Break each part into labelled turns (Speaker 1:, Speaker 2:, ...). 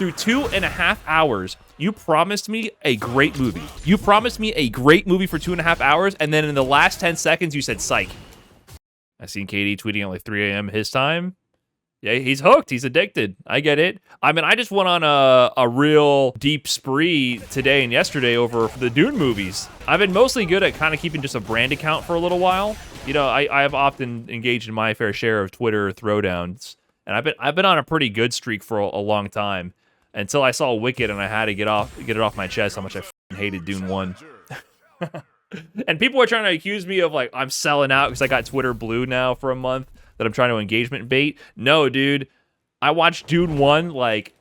Speaker 1: through 2.5 hours, you promised me a great movie. You promised me a great movie for 2.5 hours, and then in the last 10 seconds, you said psych. I seen Katie tweeting at like 3 a.m. his time. Yeah, he's hooked. He's addicted. I get it. I mean, I just went on a real deep spree today and yesterday over the Dune movies. I've been mostly good at kind of keeping just a brand account for a little while. You know, I have often engaged in my fair share of Twitter throwdowns, and I've been on a pretty good streak for a long time until I saw Wicked, and I had to get it off my chest how much I hated Dune 1. And people are trying to accuse me of like I'm selling out because I got Twitter Blue now for a month. That I'm trying to engagement bait. No, dude. I watched Dune 1 like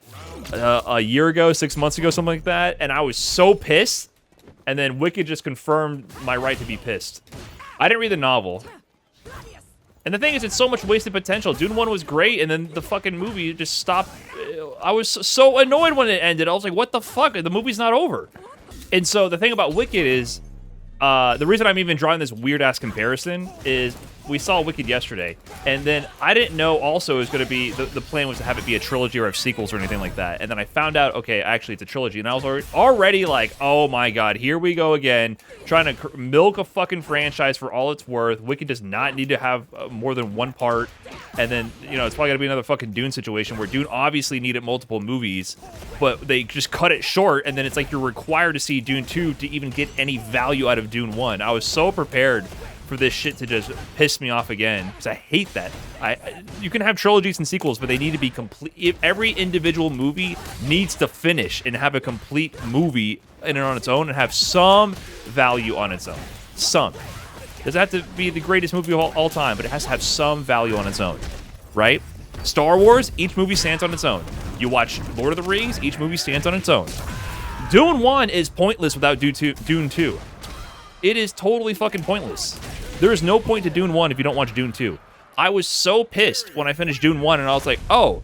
Speaker 1: a year ago, 6 months ago, something like that, and I was so pissed. And then Wicked just confirmed my right to be pissed. I didn't read the novel. And the thing is, it's so much wasted potential. Dune 1 was great, and then the fucking movie just stopped. I was so annoyed when it ended. I was like, what the fuck? The movie's not over. And so the thing about Wicked is, the reason I'm even drawing this weird-ass comparison is we saw Wicked yesterday, and then I didn't know also it was going to be, the plan was to have it be a trilogy or have sequels or anything like that, and then I found out, okay, actually it's a trilogy, and I was already like, oh my god, here we go again, trying to milk a fucking franchise for all it's worth. Wicked does not need to have more than one part, and then, you know, it's probably going to be another fucking Dune situation where Dune obviously needed multiple movies, but they just cut it short, and then it's like you're required to see Dune 2 to even get any value out of Dune 1. I was so prepared for this shit to just piss me off again, because I hate that. You can have trilogies and sequels, but they need to be complete. If every individual movie needs to finish and have a complete movie in and on its own and have some value on its own. Some. It doesn't have to be the greatest movie of all time, but it has to have some value on its own, right? Star Wars, each movie stands on its own. You watch Lord of the Rings, each movie stands on its own. Dune 1 is pointless without Dune 2. It is totally fucking pointless. There is no point to Dune 1 if you don't watch Dune 2. I was so pissed when I finished Dune 1, and I was like, oh,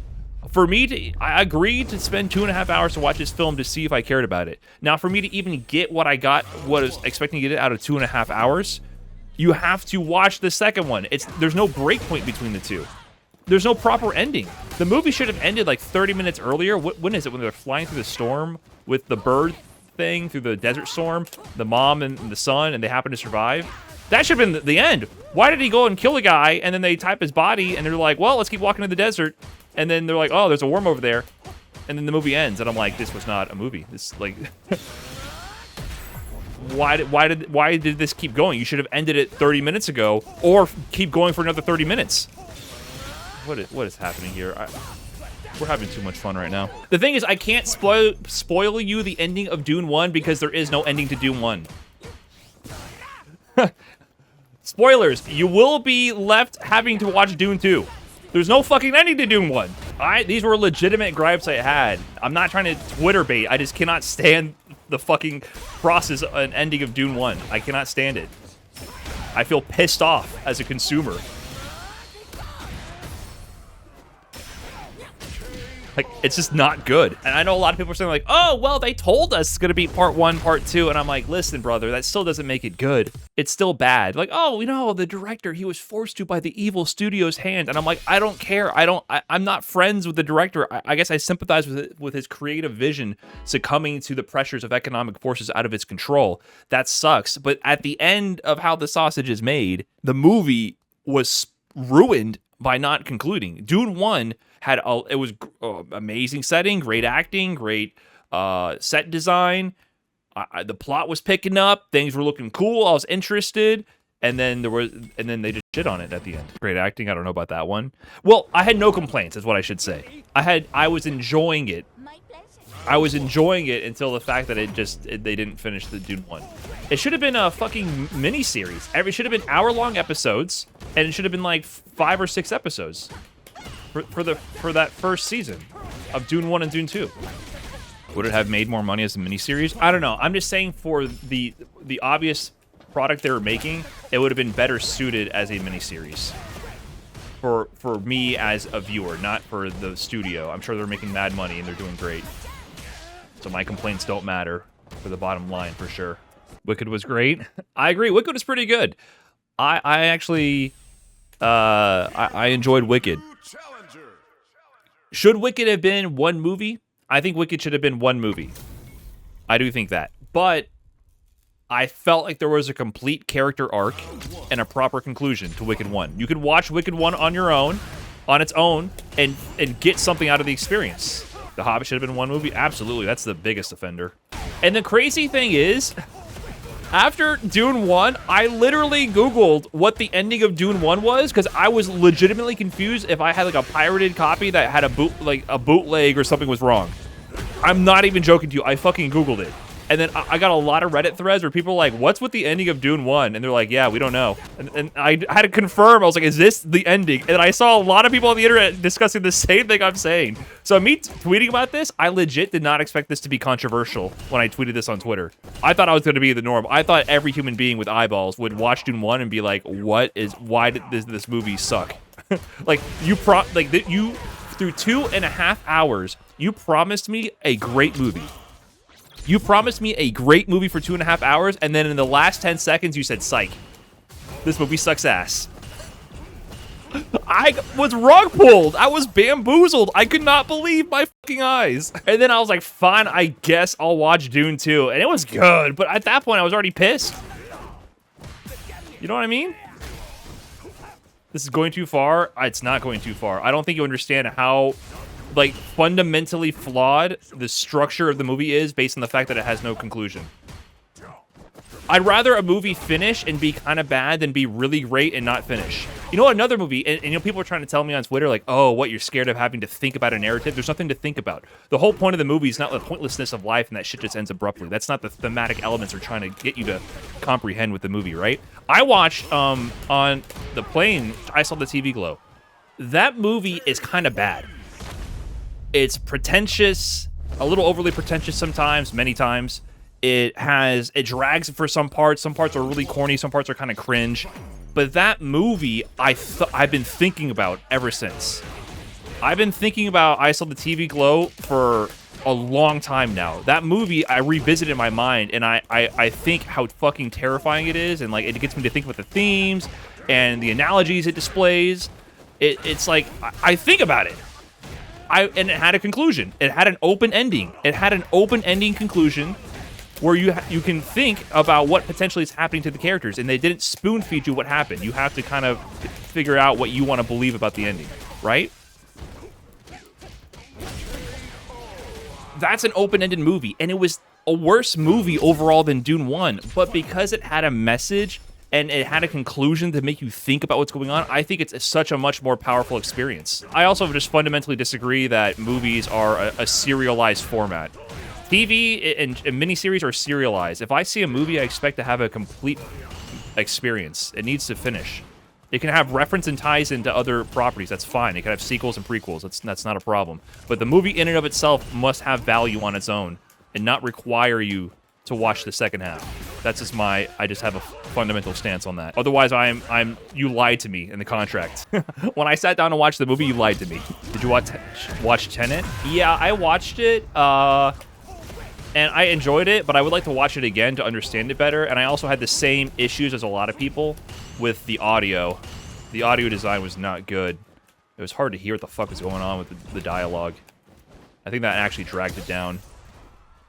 Speaker 1: I agreed to spend 2.5 hours to watch this film to see if I cared about it. Now, for me to even get what I got, what I was expecting to get out of 2.5 hours, you have to watch the second one. There's no break point between the two. There's no proper ending. The movie should have ended like 30 minutes earlier. When is it? When they're flying through the storm with the bird thing, through the desert storm, the mom and the son, and they happen to survive? That should have been the end. Why did he go and kill a guy, and then they type his body, and they're like, well, let's keep walking in the desert, and then they're like, oh, there's a worm over there, and then the movie ends, and I'm like, this was not a movie. This, like, why did this keep going? You should have ended it 30 minutes ago, or keep going for another 30 minutes. What is happening here? We're having too much fun right now. The thing is, I can't spoil you the ending of Dune 1 because there is no ending to Dune 1. Spoilers, you will be left having to watch Dune 2. There's no fucking ending to Dune 1. These were legitimate gripes I had. I'm not trying to Twitter bait. I just cannot stand the fucking process and ending of Dune 1. I cannot stand it. I feel pissed off as a consumer. Like, it's just not good. And I know a lot of people are saying like, oh, well, they told us it's going to be part 1, part 2. And I'm like, listen, brother, that still doesn't make it good. It's still bad. Like, oh, you know, the director, he was forced to by the evil studio's hand. And I'm like, I don't care. I'm not friends with the director. I guess I sympathize with his creative vision succumbing to the pressures of economic forces out of its control. That sucks. But at the end of how the sausage is made, the movie was ruined by not concluding. Dune 1 had it was amazing setting, great acting, great set design. The plot was picking up, things were looking cool. I was interested, and then they just shit on it at the end. Great acting. I don't know about that one. Well, I had no complaints, is what I should say. I was enjoying it. I was enjoying it until the fact that they didn't finish the Dune 1. It should have been a fucking mini-series. It should have been hour-long episodes, and it should have been like 5 or 6 episodes for that first season of Dune 1 and Dune 2. Would it have made more money as a miniseries? I don't know. I'm just saying for the obvious product they were making, it would have been better suited as a miniseries. For me as a viewer, not for the studio. I'm sure they're making mad money and they're doing great. So my complaints don't matter for the bottom line, for sure. Wicked was great. I agree. Wicked was pretty good. I actually I enjoyed Wicked. Should Wicked have been one movie? I think Wicked should have been one movie. I do think that. But I felt like there was a complete character arc and a proper conclusion to Wicked 1. You could watch Wicked 1 on your own, on its own, and get something out of the experience. The Hobbit should have been one movie? Absolutely, that's the biggest offender. And the crazy thing is, after Dune 1, I literally Googled what the ending of Dune 1 was, because I was legitimately confused if I had like a pirated copy that had a bootleg or something was wrong. I'm not even joking to you. I fucking Googled it. And then I got a lot of Reddit threads where people are like, what's with the ending of Dune 1? And they're like, yeah, we don't know. And I had to confirm. I was like, is this the ending? And I saw a lot of people on the internet discussing the same thing I'm saying. So me tweeting about this, I legit did not expect this to be controversial when I tweeted this on Twitter. I thought I was going to be the norm. I thought every human being with eyeballs would watch Dune 1 and be like, why did this movie suck? Like, you through 2.5 hours, you promised me a great movie. You promised me a great movie for 2.5 hours, and then in the last 10 seconds, you said, psych. This movie sucks ass. I was rug pulled. I was bamboozled. I could not believe my fucking eyes. And then I was like, fine, I guess I'll watch Dune 2. And it was good, but at that point, I was already pissed. You know what I mean? This is going too far. It's not going too far. I don't think you understand how like fundamentally flawed the structure of the movie is based on the fact that it has no conclusion. I'd rather a movie finish and be kind of bad than be really great and not finish. You know, another movie, and you know, people are trying to tell me on Twitter, like, oh, what, you're scared of having to think about a narrative? There's nothing to think about. The whole point of the movie is not the pointlessness of life and that shit just ends abruptly. That's not the thematic elements they're trying to get you to comprehend with the movie, right? I watched, on the plane, I saw the TV Glow. That movie is kind of bad. It's pretentious, a little overly pretentious sometimes, many times. It drags for some parts. Some parts are really corny. Some parts are kind of cringe. But that movie, I've been thinking about ever since. I've been thinking about I Saw the TV Glow for a long time now. That movie, I revisit in my mind, and I think how fucking terrifying it is, and like it gets me to think about the themes and the analogies it displays. It's like, I think about it. And it had a conclusion. It had an open ending. It had an open ending conclusion where you can think about what potentially is happening to the characters, and they didn't spoon feed you what happened. You have to kind of figure out what you want to believe about the ending, right? That's an open-ended movie, and it was a worse movie overall than Dune 1, but because it had a message and it had a conclusion to make you think about what's going on, I think it's such a much more powerful experience. I also just fundamentally disagree that movies are a serialized format. TV and miniseries are serialized. If I see a movie, I expect to have a complete experience. It needs to finish. It can have reference and ties into other properties. That's fine. It can have sequels and prequels. That's not a problem. But the movie in and of itself must have value on its own and not require you to watch the second half. That's just I just have a fundamental stance on that. Otherwise, you lied to me in the contract. When I sat down to watch the movie, you lied to me. Did you watch Tenet? Yeah, I watched it, and I enjoyed it, but I would like to watch it again to understand it better. And I also had the same issues as a lot of people with the audio. The audio design was not good. It was hard to hear what the fuck was going on with the dialogue. I think that actually dragged it down.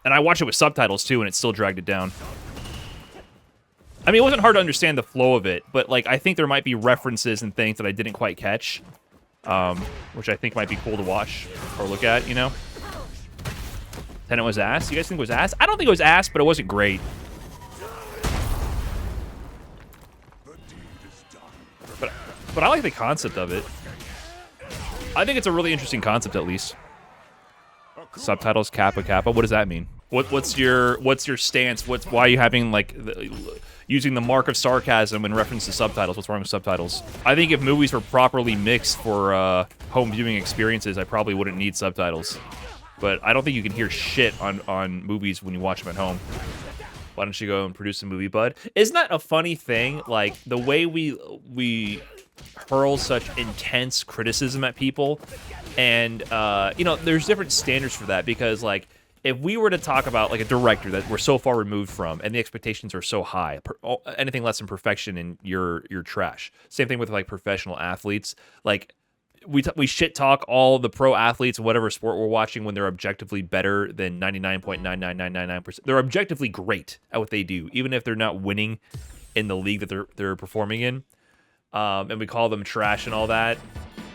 Speaker 1: And I watched it with subtitles too, and it still dragged it down. I mean, it wasn't hard to understand the flow of it, but like I think there might be references and things that I didn't quite catch, which I think might be cool to watch or look at, you know? Tenet was ass? You guys think it was ass? I don't think it was ass, but it wasn't great. But I like the concept of it. I think it's a really interesting concept, at least. Subtitles, Kappa, Kappa. What does that mean? What's your stance? Why are you having like using the mark of sarcasm in reference to subtitles? What's wrong with subtitles? I think if movies were properly mixed for home viewing experiences, I probably wouldn't need subtitles. But I don't think you can hear shit on movies when you watch them at home. Why don't you go and produce a movie, bud? Isn't that a funny thing? Like, the way we hurl such intense criticism at people, and, you know, there's different standards for that, because, like, if we were to talk about, like, a director that we're so far removed from, and the expectations are so high, anything less than perfection, and you're trash. Same thing with, like, professional athletes. Like, we shit talk all the pro athletes in whatever sport we're watching when they're objectively better than 99.99999%. They're objectively great at what they do, even if they're not winning in the league that they're performing in. And we call them trash and all that.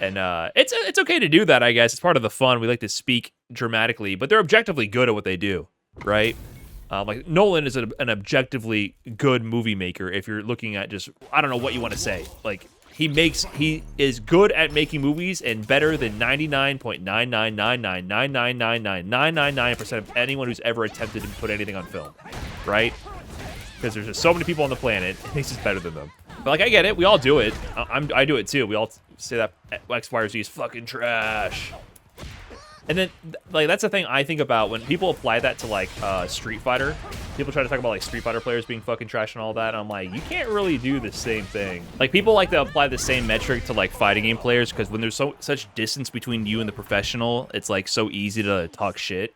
Speaker 1: And it's okay to do that, I guess. It's part of the fun. We like to speak dramatically, but they're objectively good at what they do, right? Like Nolan is an objectively good movie maker. If you're looking at just, I don't know what you want to say. Like he is good at making movies and better than 99.999999999% of anyone who's ever attempted to put anything on film, right? Because there's just so many people on the planet, and he's just better than them. But like I get it, we all do it. I do it too. We all say that X, Y, or Z is fucking trash. And then, like, that's the thing I think about when people apply that to, like, Street Fighter. People try to talk about, like, Street Fighter players being fucking trash and all that. And I'm like, you can't really do the same thing. Like, people like to apply the same metric to, like, fighting game players because when there's such distance between you and the professional, it's, like, so easy to talk shit.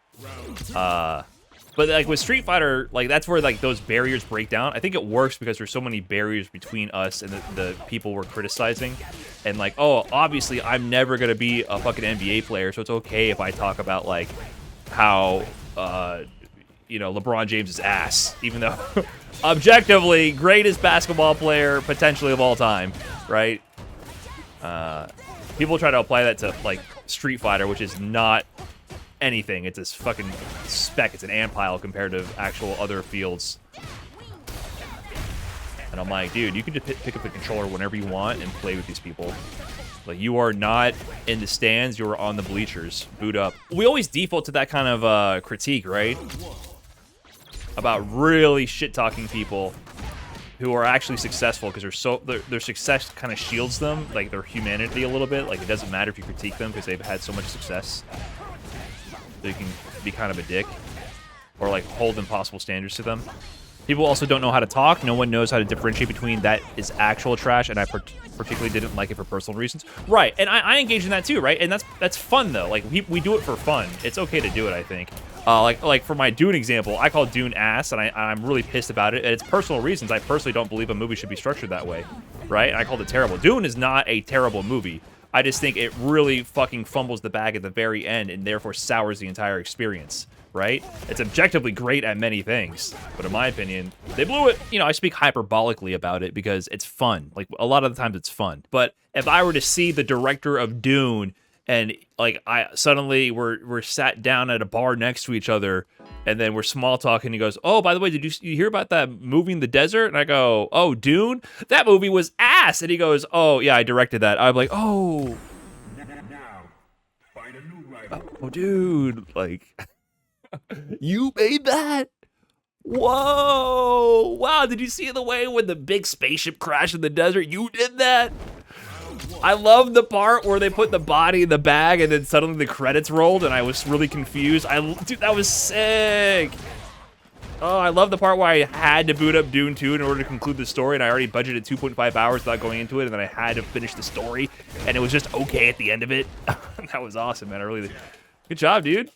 Speaker 1: But, like, with Street Fighter, like, that's where, like, those barriers break down. I think it works because there's so many barriers between us and the people we're criticizing. And, like, oh, obviously, I'm never going to be a fucking NBA player, so it's okay if I talk about, like, how, you know, LeBron James' ass, even though, objectively, greatest basketball player, potentially, of all time, right? People try to apply that to, like, Street Fighter, which is not anything. It's this fucking speck. It's an ant pile compared to actual other fields. And I'm like, dude, you can just pick up the controller whenever you want and play with these people. Like, you are not in the stands. You're on the bleachers. Boot up. We always default to that kind of critique, right? About really shit-talking people who are actually successful because their success kind of shields them, like their humanity a little bit. Like, it doesn't matter if you critique them because they've had so much success. So you can be kind of a dick or like hold impossible standards to them. People also don't know how to talk. No one knows how to differentiate between that is actual trash and I particularly didn't like it for personal reasons. Right, and I engage in that too, right? And that's fun though. Like we do it for fun. It's okay to do it, I think. Like for my Dune example, I call Dune ass, and I'm really pissed about it. And it's personal reasons. I personally don't believe a movie should be structured that way, right? And I called it terrible. Dune is not a terrible movie. I just think it really fucking fumbles the bag at the very end and therefore sours the entire experience, right? It's objectively great at many things, but in my opinion, they blew it. You know, I speak hyperbolically about it because it's fun. Like, a lot of the times it's fun. But if I were to see the director of Dune and, like, suddenly we're sat down at a bar next to each other and then we're small talking, he goes, oh, by the way, did you hear about that movie in the desert? And I go, oh, Dune? That movie was ass. And he goes, oh, yeah, I directed that. I'm like, oh. Oh, dude. Like, you made that? Whoa. Wow, did you see the way when the big spaceship crashed in the desert? You did that? I love the part where they put the body in the bag and then suddenly the credits rolled and I was really confused. Dude, that was sick. Oh, I love the part where I had to boot up Dune 2 in order to conclude the story and I already budgeted 2.5 hours without going into it and then I had to finish the story and it was just okay at the end of it. That was awesome, man. Good job, dude.